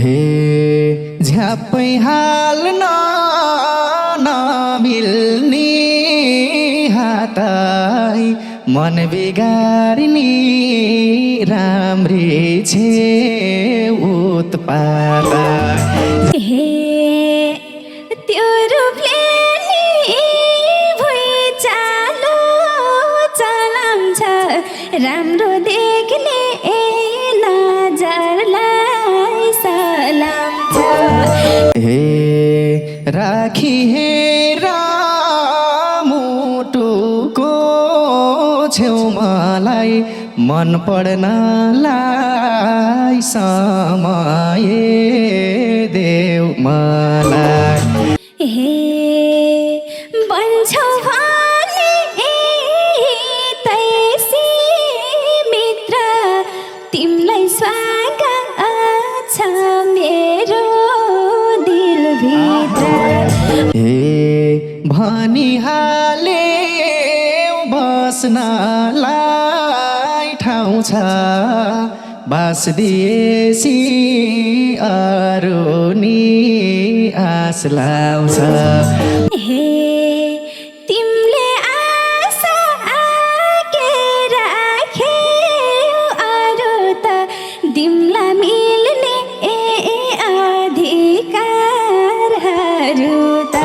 हे झ्याप्पै हाल्न नमिल्ने हातै मन बिगार्ने राम्री छे उत्पात हे त्यो रूपले नि भुइँचालो चलाउँछ राम्रो देख्ने नजरलाई सलाम्छ हे राखी हेर मुटुको छेउमालाई मन पर्नलाई समय देऊ मलाई हे बन्छौ भने तैसी मित्र तिमीलाई स्वागत छ मेरो दिलभित्र हे भनिहाले बस्नलाई ठाउँ छ बास दिएसी अरू नि आस लाउँछ हे तिमीले आशा के राख्यौ अरू त तिमीलाई मिल्ने अधिकारहरू त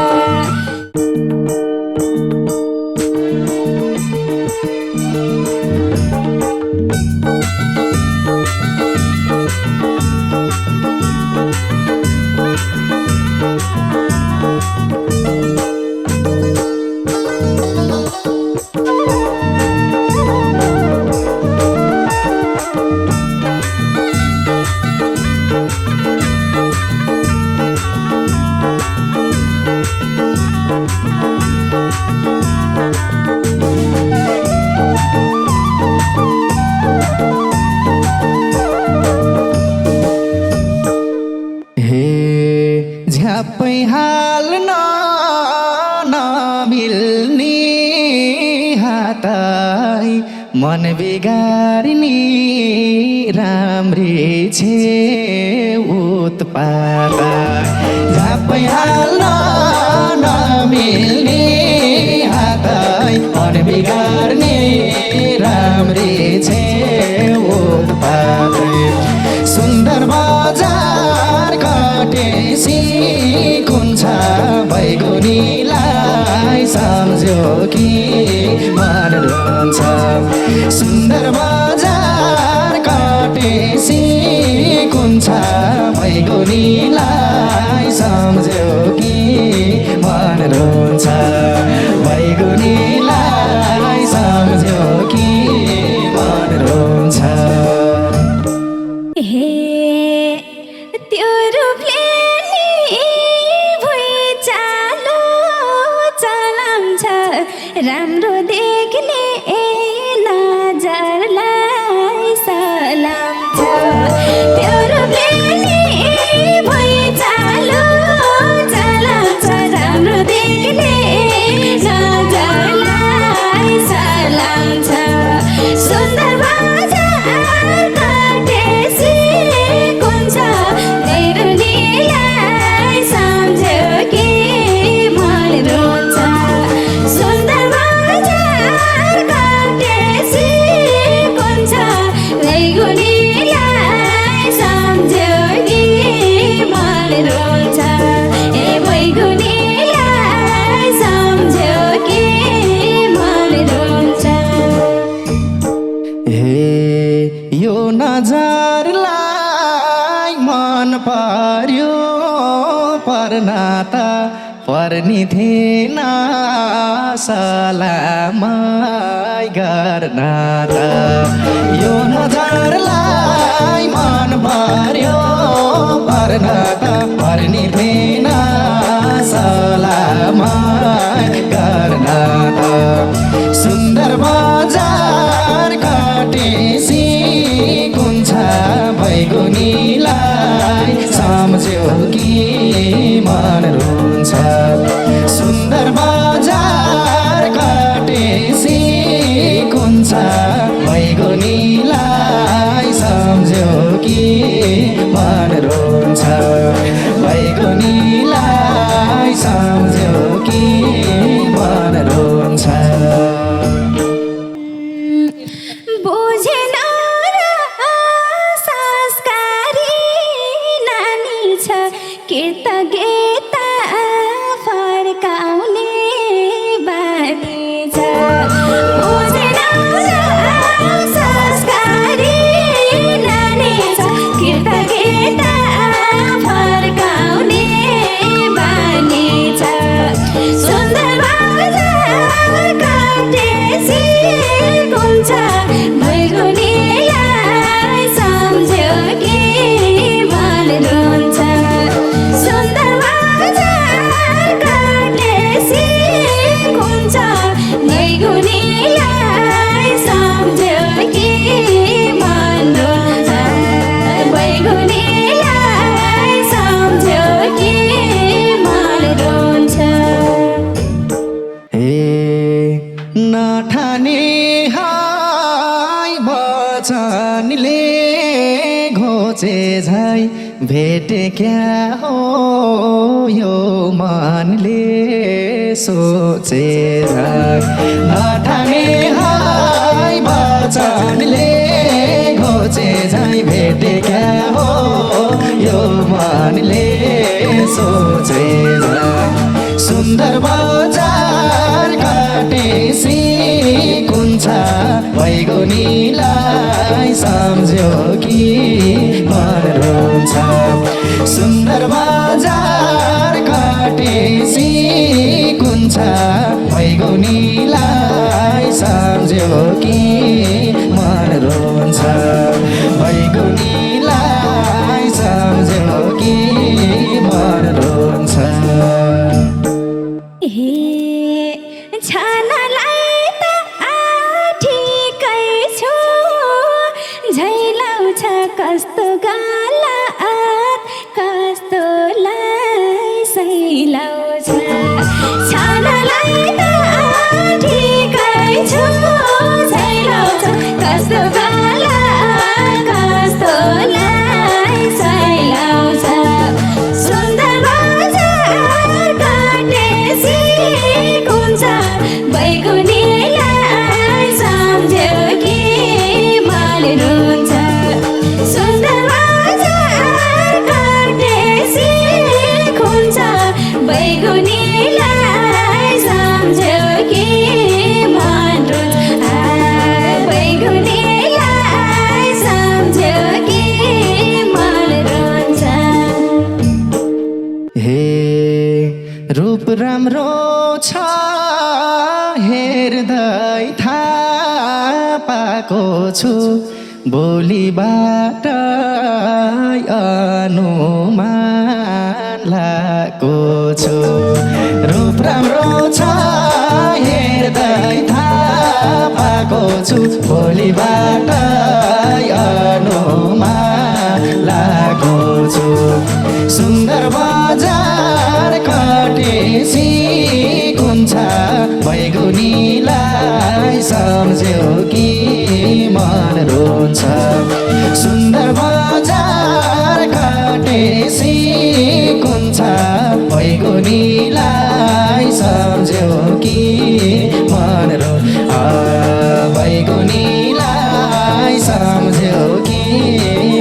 झ्याप्पै हाल्न नमिल्ने हातै मन बिगार्ने राम्री छे उत्पात झ्याप्पै हाल्न नमिल्ने हातै मन बिगार्ने राम्री छे उत्पात सुन्दर बजार कटेसी कुन छ बैगुनीलाई सम्झ्यो कि मन रुन्छ सुन्दर बजार कटेसी कुन छ बैगुनीलाई सम्झ्यो कि मन रुन्छ बैगुनीलाई सम्झ्यो कि मन रुन्छ हे त्यो रूपले नि भुइँचालो चलाउँछ राम्रो देख्ने नजरलाई सलाम्छ त्यो रूपले नि भुइँचालो चलाउँछ राम्रो देख्ने नजरलाई सलाम्छ सुन्दर बजार कटेसी कुन छ बैगुनीलाई सम्झ्यो कि मन रुन्छ सुन्दर बजार कटेसी कुन छ बैगुनीलाई सम्झ्यो कि मन रुन्छ ए बैगुनीलाई सम्झ्यो कि मन रुन्छ हे यो नजरलाई मन पर्यो पर्नाता पर्ने थिएन सलामै गर्न त यो नजरलाई मन पर्यो पर्नाता पर्ने थिएन सलामै गर्न त सुन्दर बजार कटेसी कुन छ बैगुनीलाई सम्झ्यो कि मन रुन्छ सुन्दर बजार कटेसी कुन छ बैगुनीलाई सम्झ्यो कि मन रुन्छ कृतज्ञता फर्काउने बानी छ बुझेन संस्कारी नानी छ कृतज्ञता फर्काउने बानी छ सुन्दर बजार काटेसी कुन्छ बैगुनीलाई सम्झ्यो कि मन रुन्छ सुन्दर बजार काटेसी कुन्छ बैगुनीलाई सम्झ्यो कि मन रुन्छ बैगुनीलाई सम्झ्यो कि मन रुन्छ ए नठाने हाय बचनले घोचे झै भेटे क्या हो यो मनले सोचे झै नठाने हाय बचनले घोचे झै भेटे क्या हो यो मनले सोचे झै सुन्दर बजार काटेसी कुन्छ बैगुनीलाई सम्झ्यो कि मन रुन्छ सुन्दर बजार काटेसी कुन्छ बैगुनीलाई सम्झ्यो कि मन रुन्छ बैगुनीलाई सम्झ्यो कि मन रुन्छ छानालाई त आठिकै छु झैलाउँछ कस्तो गालात कस्तोलाई सैलाउँछ छानालाई त आठिकै छु झैलाउँछ कस्तो गालात कस्तोलाई सैलाउँछ सुन्दर बजार काटेसी कुन्छ बैगुनीलाई सम्झ्यो कि मन रुन्छ सुन्दर बजार काटेसी कुन्छ बैगुनीलाई सम्झ्यो कि मन रुन्छ बैगुनीलाई सम्झ्यो कि मन रुन्छ हे रूप राम्रो छ हेर्दै थाहा पाएको छु बोलीबाट अनुमान लाएको छु रूप राम्रो छ हेर्दै थाहा पाएको छु बोलीबाट अनुमान लाएको छु सुन्दर बजार काटेसी कुन्छ बैगुनीलाई सम्झ्यो कि मन रुन्छ सुन्दर बजार काटेसी कुन्छ बैगुनीलाई सम्झ्यो कि मन रुन्छ बैगुनीलाई सम्झ्यो कि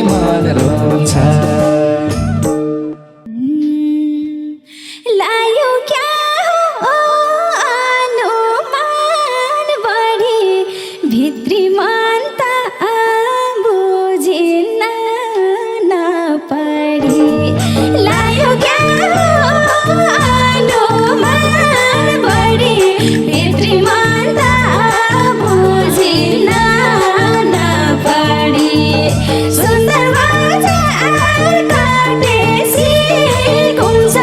मन रुन्छ लायो क्या हो अनुमान बढी भित्री मन त बुझिन नपढी लायो क्या हो अनुमान बढी भित्री मन त बुझिन नपढी सुन्दर बजार काटेसी कुन्छ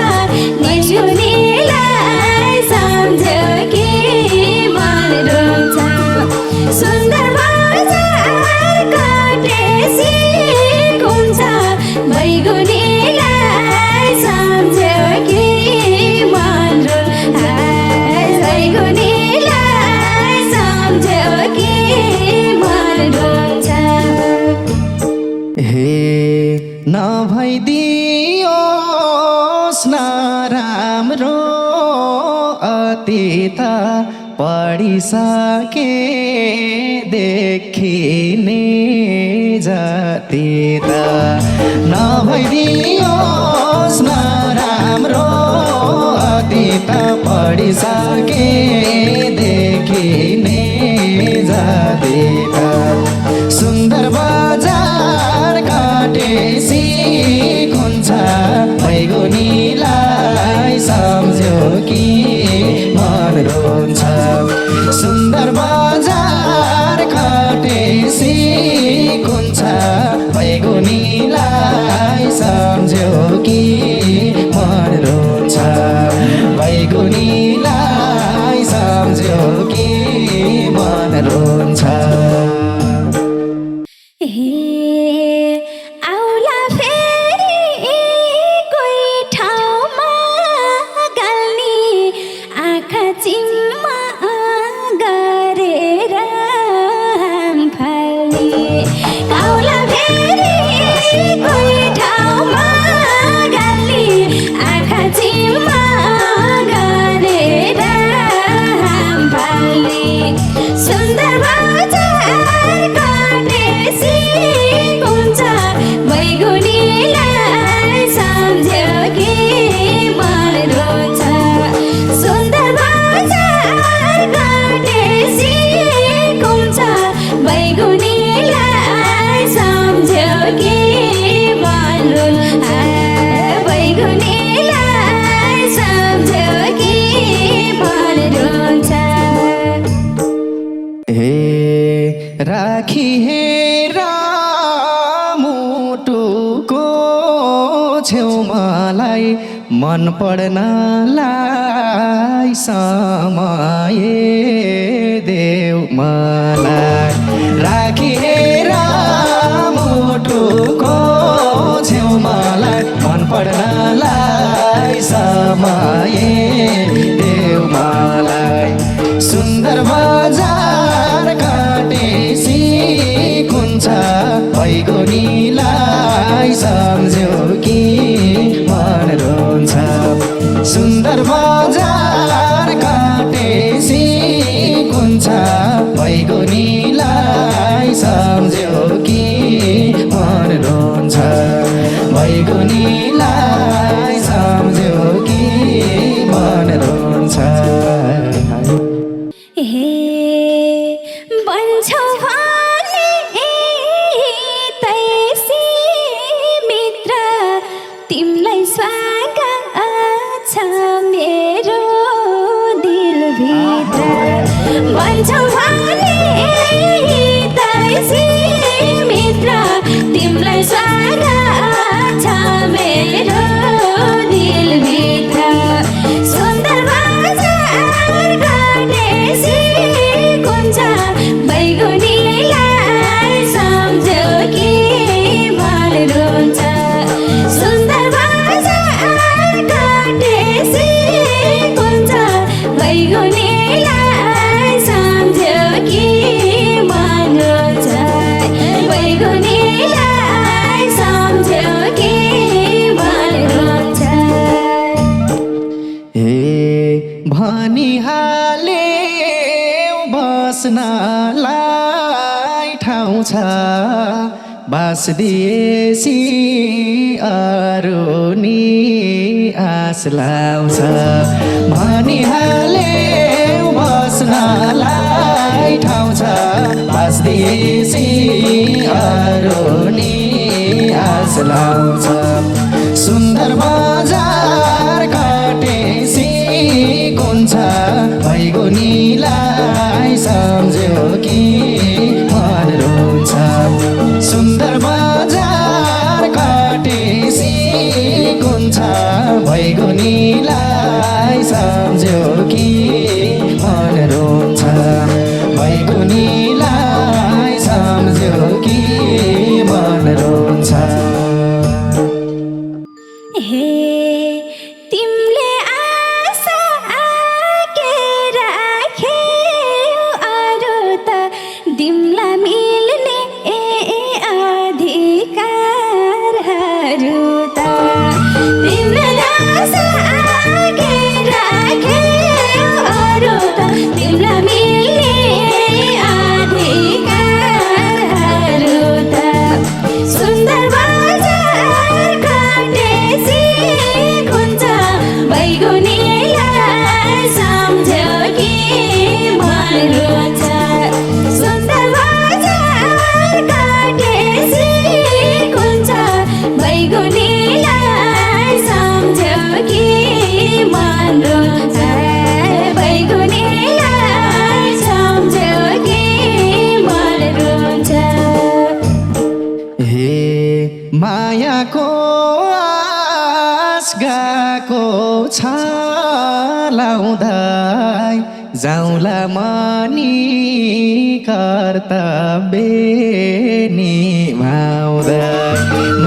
बैगुनीलाई सम्झ्यो कि मन रुन्छ सुन्दर बजार काटेसी कुन्छ बैगुनीलाई सम्झ्यो कि मन रुन्छ बैगुनीलाई सम्झ्यो कि मन रुन्छ हे नभइदियोस् नराम्रो अतीत पढिसके देखिने जति त नभइदियोस् न छाडिसके देखिने जाँदिन सुन्दर बजार काटेसी कुन्छ बैगुनीलाई सम्झ्यो कि मन रोन्छ सुन्दर बजार काटेसी कुन्छ बैगुनीलाई सम्झ्यो कि मन रोन्छ बैगुनीलाई सम्झ्यो कि मन रोन्छ आउला फेरि कोही ठाउँमा गल्नी आँखा चिम्मा गरेर फाल्ने आउला फेरि कोही ठाउँमा गल्नी आँखा चिम्मा गरेर फाल्ने सुन्दर बजार काटेसी कुन्छ बैगुनीलाई सम्झ्यो कि मन रोन्छ सुन्दर बजार काटेसी कुन्छ बैगुनीलाई सम्झ्यो कि मन रोन्छ बैगुनीलाई सम्झ्यो कि मन रोन्छ हे राखी हेर मुटुको छेउमालाई मन पर्नलाई समय देऊ मलाई राखी हेर मुटुको छेउमालाई मन पर्नलाई समय देऊ मलाई सुन्दर बजार काटेसी कुन्छ बैगुनीलाई सम्झ्यो कि मन रोन्छ सुन्दर बजार काटेसी कुन्छ बैगुनीलाई सम्झ्यो कि मन रोन्छ बैगुनीलाई सम्झ्यो कि मन रोन्छ बन्छौ भने तैसी मित्र तिमीलाई स्वागत छ मेरो दिलभित्र बन्छौ भने तैसी मित्र तिमीलाई स्वागत छ मेरो दिलभित्र सुन्दर बजार काटेसी कुन्छ बैगुनीलाई सम्झ्यो कि मन रोन्छ सुन्दर बजार काटेसी कुन्छ बैगुनीलाई सम्झ्यो कि मन रोन्छ बैगुनीलाई सम्झ्यो कि मन रोन्छ हे भनिहाले बस्नलाई ठाउँ छ बास दिएसी अरू नि आस लाउँछ भनिहाले बस्नलाई ठाउँ छ बास दिएसी अरू नि आस लाउँछ सुन्दर बजार काटेसी कुन्छ बैगुनीलाई सम्झ्यो कि मन रोन्छ सुन्दर बजार काटेसी कुन्छ बैगुनीलाई सम्झ्यो कि मन रोन्छ बैगुनीलाई सम्झ्यो कि मन रोन्छ तिमीले आशा के राख्यौ अरू त तिमीलाई मिल्ने अधिकारहरू त तिमीले आशा के राख्यौ अरू त तिमीलाई मिल्ने अधिकारहरू त सुन्दर बजार काटेसी गएको छ लाउँदै जाउँला मनी कर्तव्य निभाउँदै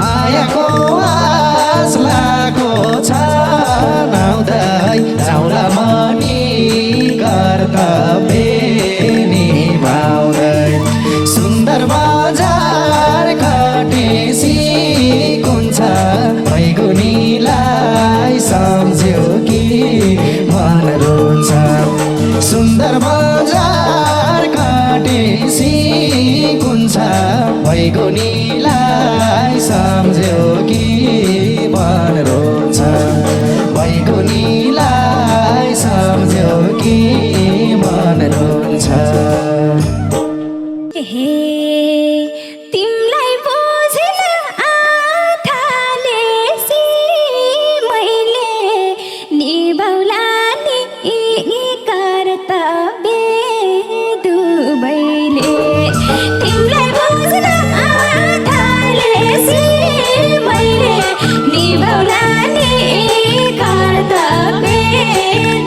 मायाको आस लागेको छ लाउँदै जाउँला मनी कर्तव्य निभाउँदै सुन्दर बजार कटेसी कुन्छ बैगुनीलाई सम्झ्यो कि मन रुन्छ सुन्दर बजार कटेसी कुन्छ बैगुनीलाई सम्झ्यो कि मन रुन्छ बैगुनीलाई सम्झ्यो कि मन रुन्छ हे तिमलाई बुझ्न आँखालेसी मैले निभाउला नि कर्तव्य दुवैले तिमलाई बुझ्न आँखालेसी मैले निभाउला नि कर्तव्य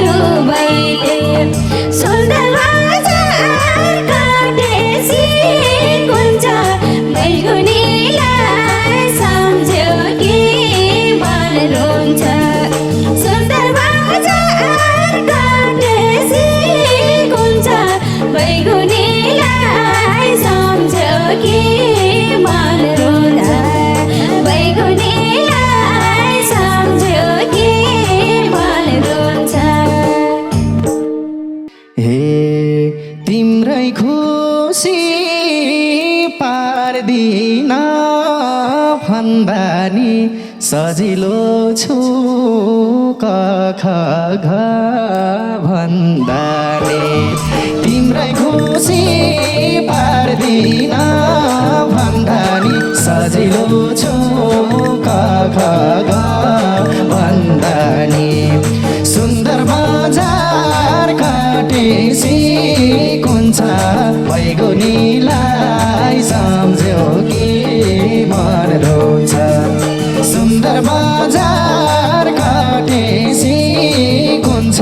दुवैले सुन्दर बजार कटेसी कुन्छ बैगुनीलाई सम्झ्यो कि मन रुन्छ सुन्दर बजार कटेसी कुन्छ बैगुनीलाई सम्झ्यो कि मन रुन्छ बैगुनीलाई सम्झ्यो कि मन रुन्छ हे तिम्रै खुसी पार्दिन भन्दा नि सजिलो छु क ख घ भन्दा नि तिम्रै खुसी पार्दिन भन्दा नि सजिलो छु क ख घ भन्दा नि सुन्दर बजार कटेसी कुन्छ बैगुनीलाई सम्झ्यो कि मन रुन्छ सुन्दर बजार कटेसी कुन्छ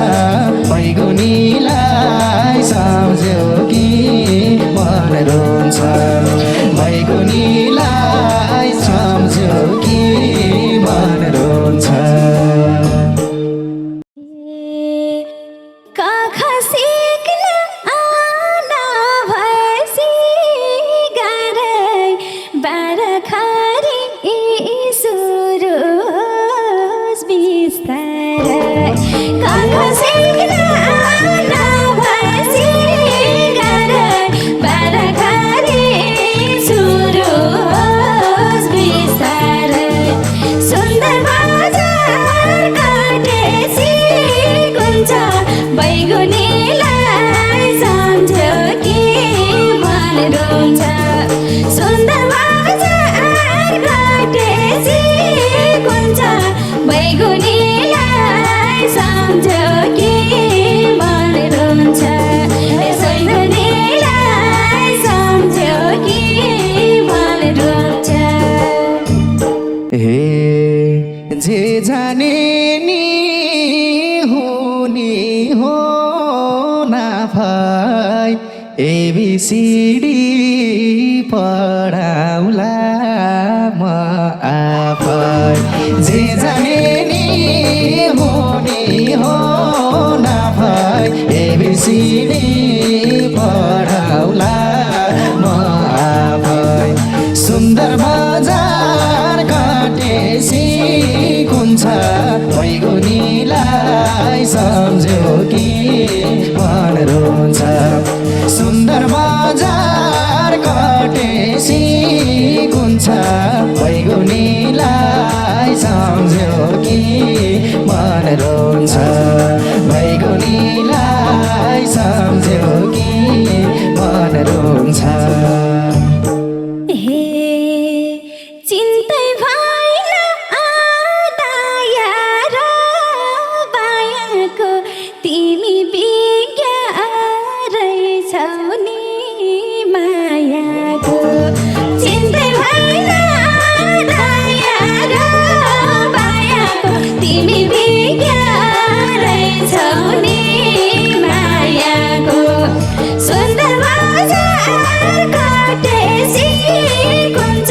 बैगुनीलाई सम्झ्यो कि मन रुन्छ बैगुनीलाई सम्झ्यो कि मन रुन्छ काख सिक्न आना भसी गारै बारखारी सुरुज बिस्तारै काख सिक्न आना भसी गारै बारखारी सुरुज बिस्तारै सुन्दर बजार कटेसी कुन्छ बैगुनीलाई सम्झ्यो कि मन रुन्छ सुन्दर बजार कटेसी कुन्छ बैगुनीलाई सम्झ्यो कि मन रुन्छ बैगुनीलाई सम्झ्यो कि मन रुन्छ हे जे जाने नि हुने हो नाफाई एबिसिडी पढाउला म आफै जे जाने नि हुने हो नाफाई एबिसिडी पढाउला म आफै सुन्दर बजार कटेसी कुन्छ बैगुनीलाई सम्झ्यो कि मन रुन्छ सुन्दर बजार कटेसी कुन्छ बैगुनीलाई सम्झ्यो कि मन रुन्छ बैगुनीलाई सम्झ्यो कि मन रुन्छ हे चिन्तै भएन आदाया र बायाको तिमी विज्ञ रहेछौ नि मायाको चिन्तै भएन आदाया र बायाको तिमी बिग्याएछौ नि मायाको सुन्दर बजार काटेसी कुञ्ज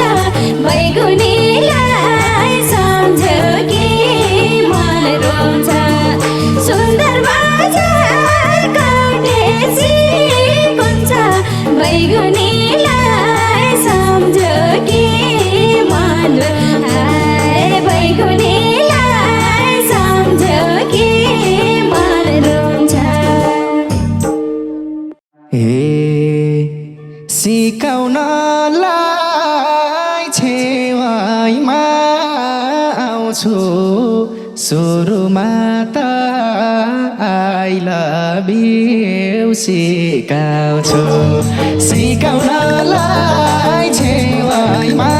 बैगुनीलाई सम्झ्यो कि मन रोन्छ सुन्दर बजार काटेसी कुञ्ज बैगुनीलाई सम्झ्यो कि मन बैगुनीलाई सम्झ्यो कि मन रोन्छ सिकाउनलाई छेवाइमा आउँछु सुरुमा त आई लभ यु सिकाउँछु सिकाउनलाई छेवाइमा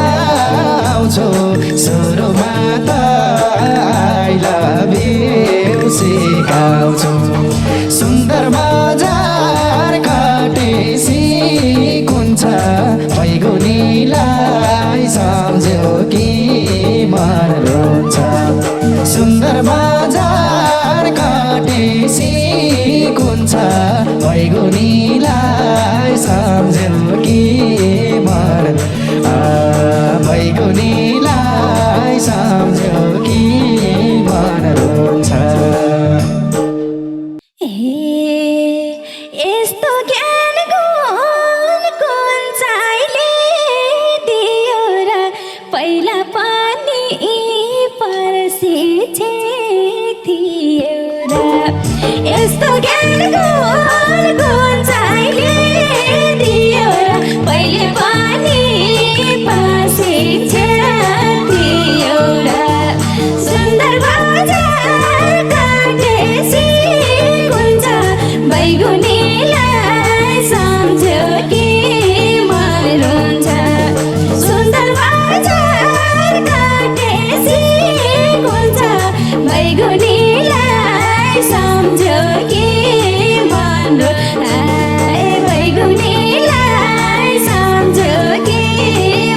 आउँछु सुरुमा त आई लभ यु सिकाउँछु सुन्दर बजार काटेसी कुञ्ज बैगुनीलाई सम्झ्यो कि मन रोन्छ सुन्दर बजार काटेसी कुञ्ज बैगुनीलाई सम्झ्यो कि मन बैगुनीलाई सम्झ्यो कि मन रोन्छ यस्तो ज्ञान कुन चाहिँले दियो र पहिला पनि पर्सिछे थियो र यस्तो ज्ञान कुन चाहिँले दियो र पहिले पनि पर्सिछे थियो र सुन्दर बजार काटेसी कुञ्ज बैगुनीलाई सम्झ्यो कि मन रोन्छ सुन्दर बजार काटेसी कुञ्ज बैगुनीलाई सम्झ्यो कि मन बैगुनीलाई सम्झ्यो कि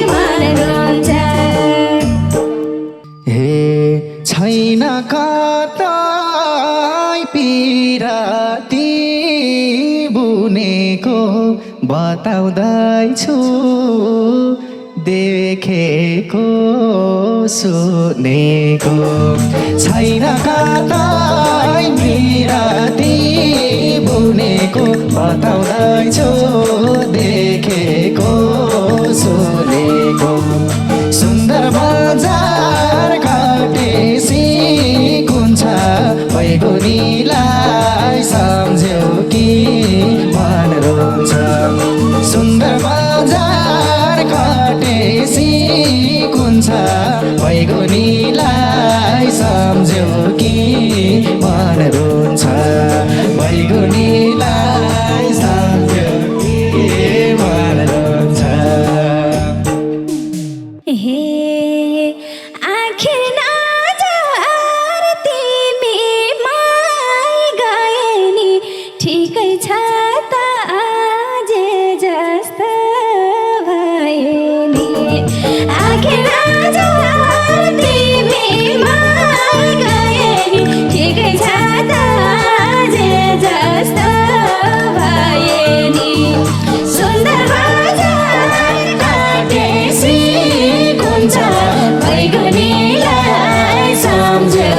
मन रोन्छ छैन कतै पिराती बुनेको बताउँदैछु देखेको सुनेको छैन कतै पिराती बुनेको बताउँदैछु देखेको सुनेको सुन्दर बजार काटेसी कुञ्ज बैगुनीलाई सम्झ्यो कि मन रोन्छ सुन्दर बजार काटेसी कुञ्ज बैगुनीलाई सम्झ्यो कि मन रोन्छ बैगुनीलाई सम्झ्यो कि मन रोन्छ आखिर नजार तिमी माई गए नि ठिकै छ त जे जस्तो भए नि आखिर नजार तिमी माई गए नि ठिकै छ त जे जस्तो भए नि सुन्दर बजार काटेसी कुञ्ज बैगुनीलाई सम्झ्यो